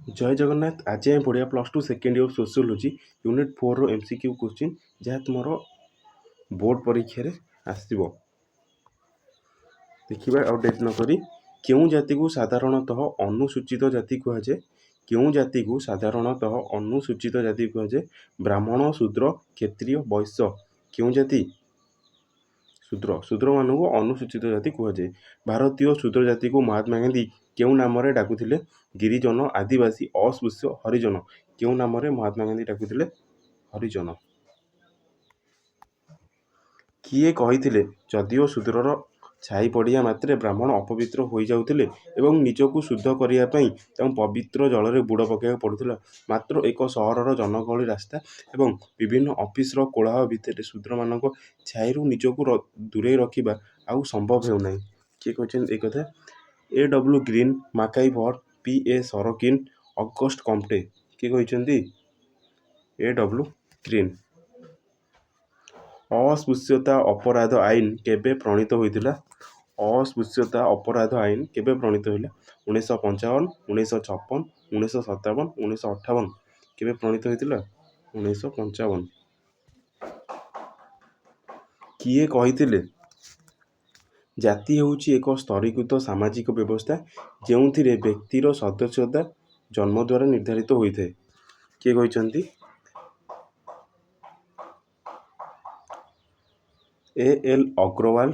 ଜୟ ଜଗନ୍ନାଥ। ଆଜି ଆମେ ପଢ଼ିବା +2 ସେକେଣ୍ଡ ଇୟର ସୋସିଓଲୋଜି ୟୁନିଟ୍ 4ର MCQ କ୍ୱେଶ୍ଚିନ୍, ଯାହା ତୁମର ବୋର୍ଡ଼ ପରୀକ୍ଷାରେ ଆସିବ। ଦେଖିବା ଆଉ ଡେଟ୍ ନକରି। କେଉଁ ଜାତିକୁ ସାଧାରଣତଃ ଅନୁସୂଚିତ ଜାତି କୁହାଯାଏ? କେଉଁ ଜାତିକୁ ସାଧାରଣତଃ ଅନୁସୂଚିତ ଜାତି କୁହାଯାଏ? ବ୍ରାହ୍ମଣ, ଶୂଦ୍ର, କ୍ଷତ୍ରିୟ, ବୈଶ୍ୟ। କେଉଁ ଜାତି? ଶୂଦ୍ର। ଶୂଦ୍ରମାନଙ୍କୁ ଅନୁସୂଚିତ ଜାତି କୁହାଯାଏ। ଭାରତୀୟ ଶୂଦ୍ର ଜାତିକୁ ମହାତ୍ମା ଗାନ୍ଧୀ କେଉଁ ନାମରେ ଡାକୁଥିଲେ? ଗିରିଜନ, ଆଦିବାସୀ, ଅସ୍ପୃଶ୍ୟ, ହରିଜନ। କେଉଁ ନାମରେ ମହାତ୍ମା ଗାନ୍ଧୀ ଡାକୁଥିଲେ? ହରିଜନ। କିଏ କହିଥିଲେ ଯଦିଓ ଶୂଦ୍ରର ଛାଇ ପଡ଼ିବା ମାତ୍ରେ ବ୍ରାହ୍ମଣ ଅପବିତ୍ର ହୋଇଯାଉଥିଲେ ଏବଂ ନିଜକୁ ଶୁଦ୍ଧ କରିବା ପାଇଁ ତାଙ୍କୁ ପବିତ୍ର ଜଳରେ ବୁଡ଼ ପକାଇବାକୁ ପଡ଼ୁଥିଲା, ମାତ୍ର ଏକ ସହରର ଜନଗହଳି ରାସ୍ତା ଏବଂ ବିଭିନ୍ନ ଅଫିସର କୋଳାହଳ ଭିତରେ ଶୂଦ୍ରମାନଙ୍କ ଛାଇରୁ ନିଜକୁ ଦୂରେଇ ରଖିବା ଆଉ ସମ୍ଭବ ହେଉନାହିଁ? କିଏ କହିଛନ୍ତି ଏ କଥା? A.W. Green, MacIver, P.A. Sorokin, August Comte. କିଏ କହିଛନ୍ତି? A.W. ଗ୍ରୀନ୍। ଅସ୍ପୃଶ୍ୟତା ଅପରାଧ ଆଇନ କେବେ ପ୍ରଣୀତ ହୋଇଥିଲା? ଅସ୍ପୃଶ୍ୟତା ଅପରାଧ ଆଇନ କେବେ ପ୍ରଣୀତ ହେଲା? 1955, 1956, 1957, 1958। କେବେ ପ୍ରଣୀତ ହୋଇଥିଲା? 1955। କିଏ କହିଥିଲେ ଜାତି ହେଉଛି ଏକ ସ୍ତରୀକୃତ ସାମାଜିକ ବ୍ୟବସ୍ଥା ଯେଉଁଥିରେ ବ୍ୟକ୍ତିର ସଦସ୍ୟତା ଜନ୍ମ ଦ୍ୱାରା ନିର୍ଦ୍ଧାରିତ ହୋଇଥାଏ? କିଏ କହିଛନ୍ତି? A.L. Agarwal,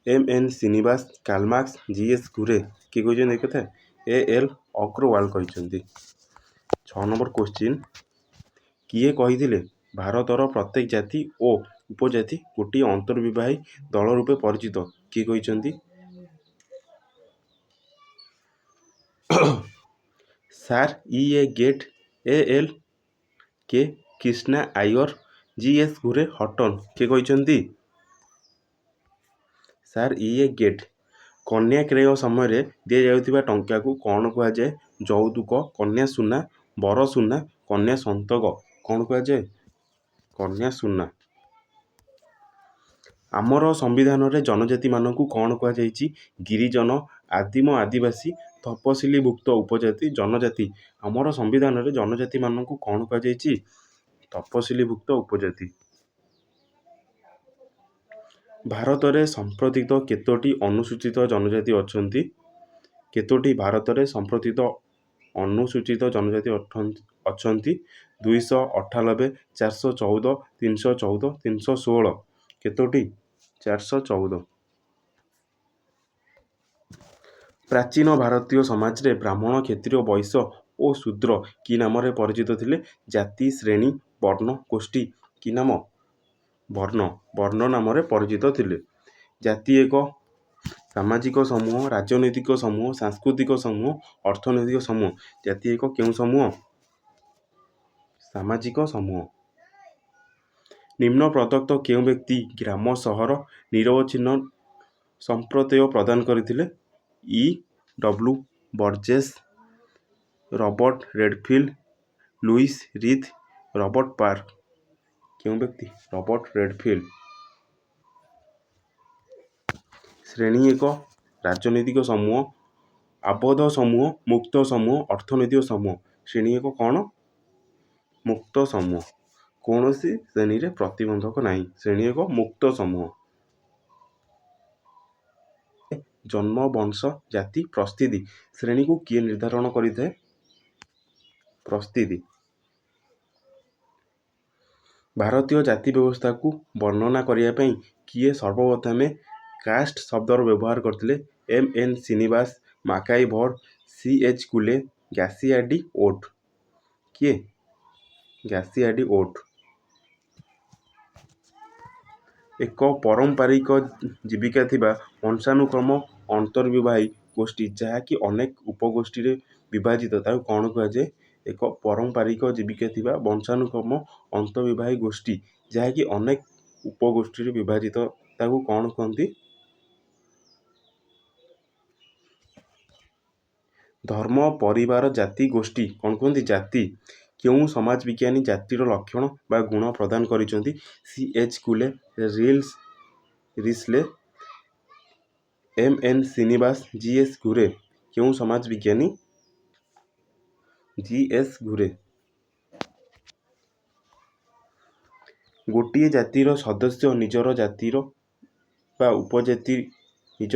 M.N. Srinivas, Karl Marx, G.S. Ghurye. କିଏ କହିଛନ୍ତି ଏ କଥା? A.L. ଅଗ୍ରୱାଲ କହିଛନ୍ତି। 6 ନମ୍ବର କ୍ୱେଶ୍ଚିନ୍। କିଏ କହିଥିଲେ ଭାରତର ପ୍ରତ୍ୟେକ ଜାତି ଓ ଉପଜାତି ଗୋଟିଏ ଅନ୍ତର୍ବିବାହୀ ଦଳ ରୂପେ ପରିଚିତ? କିଏ କହିଛନ୍ତି? Sir E.A. Gate, A.L. କେ କ୍ରିଷ୍ଣା ଆୟର, G.S. ଘୁରେ ହଟନ। କିଏ କହିଛନ୍ତି? Sir E.A. ଗେଟ୍। କନ୍ୟା କ୍ରୟ ସମୟରେ ଦିଆଯାଉଥିବା ଟଙ୍କାକୁ କ'ଣ କୁହାଯାଏ? ଯୌତୁକ, କନ୍ୟା ସୁନା, ବର ସୁନା, କନ୍ୟା ସନ୍ତକ। କ'ଣ କୁହାଯାଏ? କନ୍ୟା ସୁନା। ଆମର ସମ୍ବିଧାନରେ ଜନଜାତିମାନଙ୍କୁ କ'ଣ କୁହାଯାଇଛି? ଗିରିଜନ, ଆଦିମ ଆଦିବାସୀ, ତଫସିଲଭୁକ୍ତ ଉପଜାତି, ଜନଜାତି। ଆମର ସମ୍ବିଧାନରେ ଜନଜାତିମାନଙ୍କୁ କ'ଣ କୁହାଯାଇଛି? ତଫସିଲଭୁକ୍ତ ଉପଜାତି। ଭାରତରେ ସମ୍ପ୍ରତିତ କେତୋଟି ଅନୁସୂଚିତ ଜନଜାତି ଅଛନ୍ତି? କେତୋଟି ଭାରତରେ ସମ୍ପ୍ରତିତ ଅନୁସୂଚିତ ଜନଜାତି ଅଛନ୍ତି? 298, 414, 314, 316। କେତୋଟି? 414। ପ୍ରାଚୀନ ଭାରତୀୟ ସମାଜରେ ବ୍ରାହ୍ମଣ, କ୍ଷତ୍ରିୟ, ବୈଶ୍ୟ ଓ ଶୂଦ୍ର କି ନାମରେ ପରିଚିତ ଥିଲେ? ଜାତି, ଶ୍ରେଣୀ, ବର୍ଣ୍ଣ, ଗୋଷ୍ଠୀ। କି ନାମ? ବର୍ଣ୍ଣ। ବର୍ଣ୍ଣ ନାମରେ ପରିଚିତ ଥିଲେ। ଜାତି ଏକ ସାମାଜିକ ସମୂହ, ରାଜନୈତିକ ସମୂହ, ସାଂସ୍କୃତିକ ସମୂହ, ଅର୍ଥନୈତିକ ସମୂହ। ଜାତି ଏକ କେଉଁ ସମୂହ? ସାମାଜିକ ସମୂହ। ନିମ୍ନ ପ୍ରଦତ୍ତ କେଉଁ ବ୍ୟକ୍ତି ଗ୍ରାମ ସହର ନିରବଚ୍ଛିନ୍ନ ସମ୍ପ୍ରତ୍ୟୟ ପ୍ରଦାନ କରିଥିଲେ? E.W. Burgess, Robert Redfield, Louis Wirth, Robert Park. କେଉଁ ବ୍ୟକ୍ତି? Robert Redfield. ଶ୍ରେଣୀ ଏକ ରାଜନୈତିକ ସମୂହ, ଆବଦ୍ଧ ସମୂହ, ମୁକ୍ତ ସମୂହ, ଅର୍ଥନୈତିକ ସମୂହ। ଶ୍ରେଣୀ ଏକ କ'ଣ? ମୁକ୍ତ ସମୂହ। କୌଣସି ଶ୍ରେଣୀରେ ପ୍ରତିବନ୍ଧକ ନାହିଁ। ଶ୍ରେଣୀ ଏକ ମୁକ୍ତ ସମୂହ। ଜନ୍ମ, ବଂଶ, ଜାତି, ପ୍ରସ୍ଥିତି। ଶ୍ରେଣୀକୁ କିଏ ନିର୍ଦ୍ଧାରଣ କରିଥାଏ? ପ୍ରସ୍ଥିତି। ଭାରତୀୟ ଜାତି ବ୍ୟବସ୍ଥାକୁ ବର୍ଣ୍ଣନା କରିବା ପାଇଁ କିଏ ସର୍ବପ୍ରଥମେ କାଷ୍ଟ ଶବ୍ଦର ବ୍ୟବହାର କରିଥିଲେ? M.N. ଶ୍ରୀନିବାସ, ମାକାଇଭର, C.H. କୁଲେ, ଗାସିଆଡି ଓଟ୍। କିଏ? ଗାସିଆଡି ଓଟ୍। ଏକ ପାରମ୍ପରିକ ଜୀବିକା ଥିବା ବଂଶାନୁକ୍ରମ ଅନ୍ତର୍ବିବାହୀ ଗୋଷ୍ଠୀ ଯାହାକି ଅନେକ ଉପଗୋଷ୍ଠୀରେ ବିଭାଜିତ, ତାକୁ କ'ଣ କୁହାଯାଏ? ଏକ ପାରମ୍ପରିକ ଜୀବିକା ଥିବା ବଂଶାନୁକ୍ରମ ଅନ୍ତର୍ବିବାହୀ ଗୋଷ୍ଠୀ ଯାହାକି ଅନେକ ଉପଗୋଷ୍ଠୀରେ ବିଭାଜିତ, ତାକୁ କ'ଣ କୁହନ୍ତି? ଧର୍ମ, ପରିବାର, ଜାତି, ଗୋଷ୍ଠୀ। କ'ଣ କୁହନ୍ତି? ଜାତି। କେଉଁ ସମାଜ ବିଜ୍ଞାନୀ ଜାତିର ଲକ୍ଷଣ ବା ଗୁଣ ପ୍ରଦାନ କରିଛନ୍ତି? C.H. Cooley, Risley, M.N. Srinivas, G.S. Ghurye. କେଉଁ ସମାଜ ବିଜ୍ଞାନୀ? ଜି.ଏସ୍. ଘୁରେ। ଗୋଟିଏ ଜାତିର ସଦସ୍ୟ ନିଜ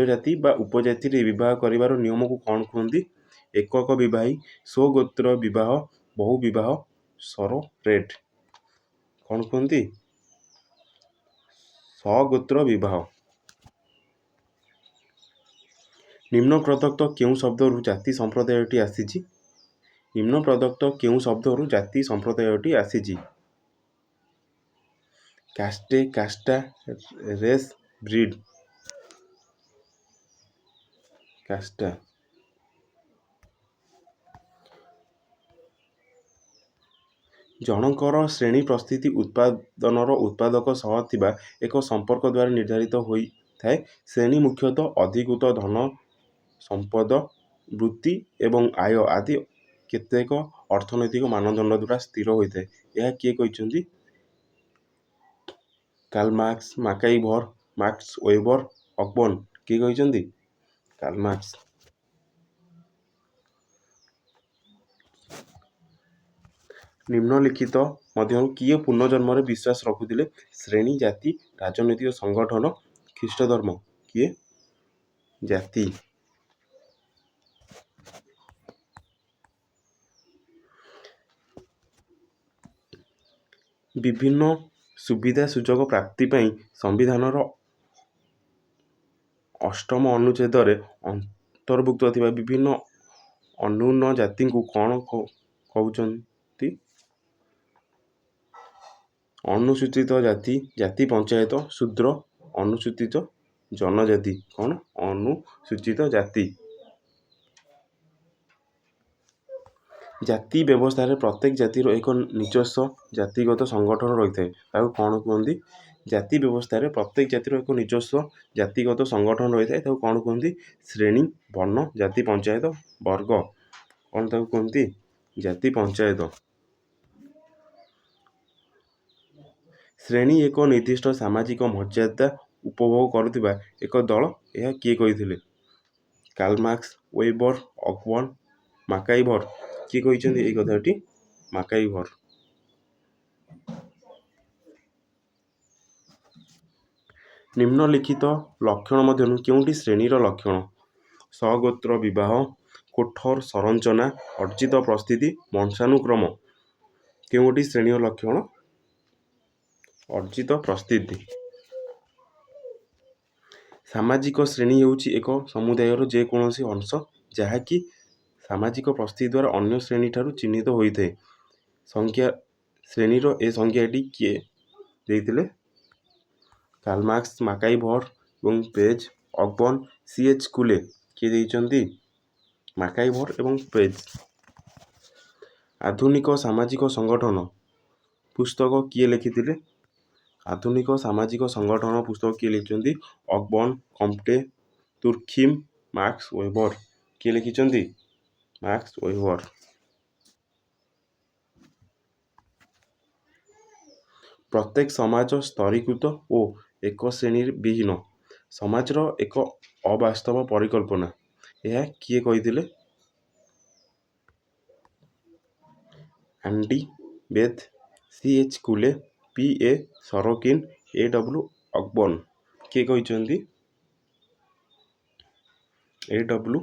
ଜାତି ବା ଉପଜାତିରେ ବିବାହ କରିବାର ନିୟମକୁ କ'ଣ କୁହନ୍ତି? ଏକକ ବିବାହୀ, ସ୍ୱଗୋତ୍ର ବିବାହ, ବହୁ ବିବାହ, ସରୋଗେଟ୍। କ'ଣ କୁହନ୍ତି? ସ୍ୱଗୋତ୍ର ବିବାହ। ନିମ୍ନ ପ୍ରଦତ୍ତ କେଉଁ ଶବ୍ଦରୁ ଜାତି ସମ୍ପ୍ରଦାୟଟି ଆସିଛି? ନିମ୍ନ ପ୍ରଦତ୍ତ କେଉଁ ଶବ୍ଦରୁ ଜାତି ସମ୍ପ୍ରଦାୟଟି ଆସିଛି? କାଷ୍ଟେ, କାଷ୍ଟା, ରେସ୍, ବ୍ରିଡ୍। କାଷ୍ଟା। ଜଣଙ୍କର ଶ୍ରେଣୀ ପରିସ୍ଥିତି ଉତ୍ପାଦନର ଉତ୍ପାଦକ ସହ ଥିବା ଏକ ସମ୍ପର୍କ ଦ୍ୱାରା ନିର୍ଦ୍ଧାରିତ ହୋଇଥାଏ। ଶ୍ରେଣୀ ମୁଖ୍ୟତଃ ଅଧିକୃତ ଧନ ସମ୍ପଦ, ବୃତ୍ତି ଏବଂ ଆୟ ଆଦି କେତେକ ଅର୍ଥନୈତିକ ମାନଦଣ୍ଡ ଦ୍ୱାରା ସ୍ଥିର ହୋଇଥାଏ। ଏହା କିଏ କହିଛନ୍ତି? Karl Marx, MacIver, Max Weber, Ogburn. କିଏ କହିଛନ୍ତି? Karl Marx. ନିମ୍ନଲିଖିତ ମଧ୍ୟରୁ କିଏ ପୁନର୍ଜନ୍ମରେ ବିଶ୍ୱାସ ରଖୁଥିଲେ? ଶ୍ରେଣୀ, ଜାତି, ରାଜନୈତିକ ସଂଗଠନ, ଖ୍ରୀଷ୍ଟଧର୍ମ। କିଏ? ଜାତି। ବିଭିନ୍ନ ସୁବିଧା ସୁଯୋଗ ପ୍ରାପ୍ତି ପାଇଁ ସମ୍ବିଧାନର 8ମ ଅନୁଚ୍ଛେଦରେ ଅନ୍ତର୍ଭୁକ୍ତ ଥିବା ବିଭିନ୍ନ ଅନୁନ୍ନତ ଜାତିଙ୍କୁ କ'ଣ କହୁଛନ୍ତି? ଅନୁସୂଚିତ ଜାତି, ଜାତି ପଞ୍ଚାୟତ, ଶୂଦ୍ର, ଅନୁସୂଚିତ ଜନଜାତି। କ'ଣ? ଅନୁସୂଚିତ ଜାତି। ଜାତି ବ୍ୟବସ୍ଥାରେ ପ୍ରତ୍ୟେକ ଜାତିର ଏକ ନିଜସ୍ୱ ଜାତିଗତ ସଂଗଠନ ରହିଥାଏ। ତାକୁ କ'ଣ କୁହନ୍ତି? ଜାତି ବ୍ୟବସ୍ଥାରେ ପ୍ରତ୍ୟେକ ଜାତିର ଏକ ନିଜସ୍ୱ ଜାତିଗତ ସଂଗଠନ ରହିଥାଏ। ତାକୁ କ'ଣ କୁହନ୍ତି? ଶ୍ରେଣୀ, ବର୍ଣ୍ଣ, ଜାତି ପଞ୍ଚାୟତ, ବର୍ଗ। କ'ଣ ତାକୁ କୁହନ୍ତି? ଜାତି ପଞ୍ଚାୟତ। ଶ୍ରେଣୀ ଏକ ନିର୍ଦ୍ଦିଷ୍ଟ ସାମାଜିକ ମର୍ଯ୍ୟାଦା ଉପଭୋଗ କରୁଥିବା ଏକ ଦଳ। ଏହା କିଏ କହିଥିଲେ? Karl Marx, Weber, Ogburn, MacIver. କିଏ କହିଛନ୍ତି ଏହି କଥାଟି? ମାର୍କାଇଭର। ନିମ୍ନଲିଖିତ ଲକ୍ଷଣ ମଧ୍ୟରୁ କେଉଁଟି ଶ୍ରେଣୀର ଲକ୍ଷଣ? ସ୍ୱଗୋତ୍ର ବିବାହ, କଠୋର ସଂରଚନା, ଅର୍ଜିତ ପରିସ୍ଥିତି, ବଂଶାନୁକ୍ରମ। କେଉଁଟି ଶ୍ରେଣୀର ଲକ୍ଷଣ? ଅର୍ଜିତ ପରିସ୍ଥିତି। ସାମାଜିକ ଶ୍ରେଣୀ ହେଉଛି ଏକ ସମୁଦାୟର ଯେକୌଣସି ଅଂଶ ଯାହାକି ସାମାଜିକ ପରିସ୍ଥିତି ଦ୍ୱାରା ଅନ୍ୟ ଶ୍ରେଣୀଠାରୁ ଚିହ୍ନିତ ହୋଇଥାଏ। ଶ୍ରେଣୀର ଏ ସଂଜ୍ଞାଟି କିଏ ଦେଇଥିଲେ? କାର୍ଲ ମାର୍କ୍ସ, ମାର୍କାଇଭର ଏବଂ ପେଜ୍। ଅକବର୍ନ, ସି.ଏଚ୍. ସ୍କୁଲେ। କିଏ ଦେଇଛନ୍ତି? ମାର୍କାଇଭର ଏବଂ ପେଜ୍। ଆଧୁନିକ ସାମାଜିକ ସଂଗଠନ ପୁସ୍ତକ କିଏ ଲେଖିଥିଲେ? ଆଧୁନିକ ସାମାଜିକ ସଂଗଠନ ପୁସ୍ତକ କିଏ ଲେଖିଛନ୍ତି? ଅକବର୍ନ, କମ୍ଟେ, ତୁର୍ଖିମ୍, ମାକ୍ସ ୱେବର। କିଏ ଲେଖିଛନ୍ତି? ମାକ୍ସ ୱେବର। ପ୍ରତ୍ୟେକ ସମାଜ ସ୍ତରୀକୃତ ଓ ଏକ ଶ୍ରେଣୀ ବିହୀନ ସମାଜର ଏକ ଅବାସ୍ତବ ପରିକଳ୍ପନା। ଏହା କିଏ କହିଥିଲେ? Andre Beteille, C H. Cooley, P A. Sorokin, A W. Ogburn. କିଏ କହିଛନ୍ତି? ଏ.ଡବ୍ଲ୍ୟୁ.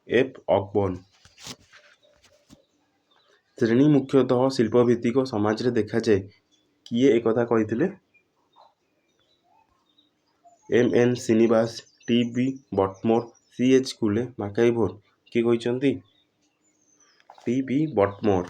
ଏଫ୍. ଅକବର୍ନ। ଶ୍ରେଣୀ ମୁଖ୍ୟତଃ ଶିଳ୍ପଭିତ୍ତିକ ସମାଜରେ ଦେଖାଯାଏ। କିଏ ଏକଥା କହିଥିଲେ? M N. Srinivas, T B. Bottomore, C H. Cooley, MacIver. କିଏ କହିଛନ୍ତି? ଟି.ବି. ବଟମୋର।